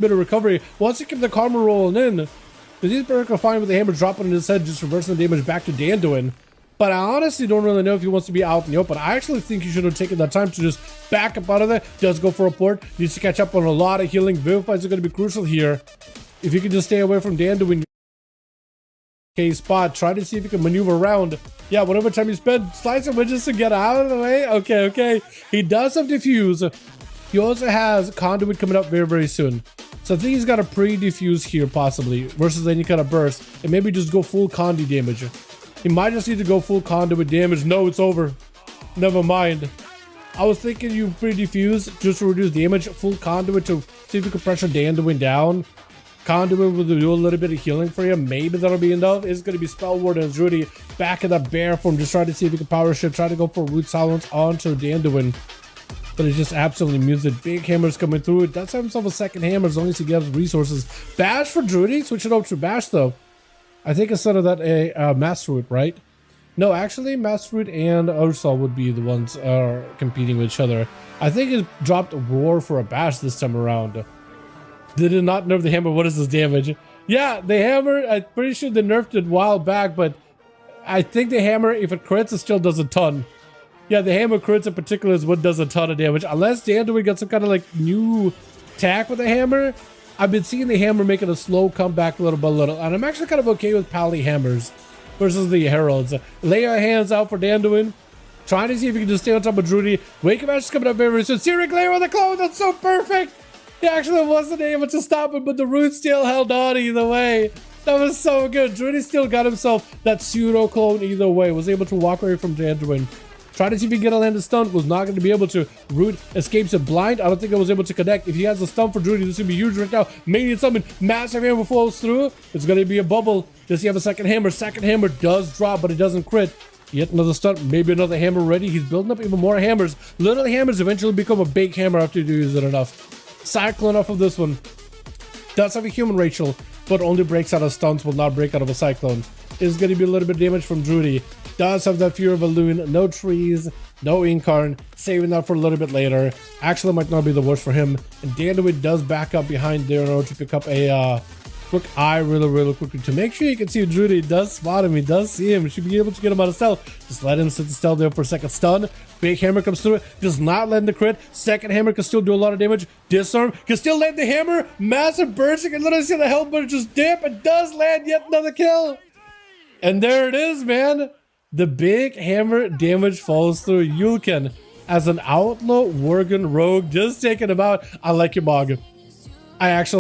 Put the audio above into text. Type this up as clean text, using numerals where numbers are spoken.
bit of recovery. Once you keep the karma rolling in, because he's perfectly fine with the hammer dropping in his head, just reversing the damage back to Danduin. But I honestly don't really know if he wants to be out in the open. I actually think he should have taken that time to just back up out of there. Does go for a port. Needs to catch up on a lot of healing. Vivifies are going to be crucial here. If you can just stay away from Danduin, okay, spot. Try to see if you can maneuver around. Yeah, whatever time you spend, slice of widgets to get out of the way. Okay. He does have diffuse. He also has conduit coming up very, very soon. So I think he's got a pre-diffuse here possibly versus any kind of burst. And maybe just go full condi damage. He might just need to go full conduit damage. No, it's over. Never mind. I was thinking you pre-diffuse just to reduce damage. Full conduit to see if you can pressure Danduin down. Conduit will do a little bit of healing for you. Maybe that'll be enough. It's going to be Spell Ward and Drudy back in that bear form. Just try to see if you can power shift. Try to go for Root Silence onto Danduin. But it's just absolutely muted. Big hammers coming through. It does have himself a second hammer as long as he gets resources. Bash for Drudy. Switch it over to Bash though. I think instead of that a Master Root, right? No, actually Master Root and Ursol would be the ones competing with each other. I think it dropped a Roar for a Bash this time around. They did not nerf the hammer. What is this damage? Yeah, the hammer, I'm pretty sure they nerfed it a while back, but I think the hammer, if it crits, it still does a ton. Yeah, the hammer crits in particular is what does a ton of damage. Unless Danduin got some kind of like new attack with the hammer, I've been seeing the hammer making a slow comeback little by little, and I'm actually kind of okay with Pally hammers versus the heralds. Lay your hands out for Danduin. Trying to see if you can just stay on top of Drudy. Wake Match is coming up very soon. Searing Glare with the clone, that's so perfect! He actually wasn't able to stop it, but the root still held on either way. That was so good. Drudy still got himself that pseudo clone either way. Was able to walk away from Danduin. Tried to see if he can get a landed stun. Was not going to be able to. Root escapes it blind. I don't think I was able to connect. If he has a stun for Drudy, this would be huge right now. Mania summon. Massive hammer flows through. It's going to be a bubble. Does he have a second hammer? Second hammer does drop, but it doesn't crit. Yet another stun. Maybe another hammer ready. He's building up even more hammers. Little hammers eventually become a big hammer after you use it enough. Cyclone off of this one. Does have a human Rachel, but only breaks out of stuns, will not break out of a cyclone. Is going to be a little bit of damage from Drudy. Does have that Fury of a Loon. No trees, no Incarn. Saving that for a little bit later. Actually might not be the worst for him. And Danduin does back up behind there in order to pick up a quick eye really quickly to make sure you can see Drudy does spot him. He does see him. Should be able to get him out of stealth. Just let him sit in stealth there for a second. Stun. Big hammer comes through. Does not land the crit. Second hammer can still do a lot of damage. Disarm. Can still land the hammer. Massive burst. You can literally see the health bar just dip. It does land yet another kill. And there it is, man. The big hammer damage falls through. Yulkin as an outlaw Worgen rogue just taking him out. I like your Mog. I actually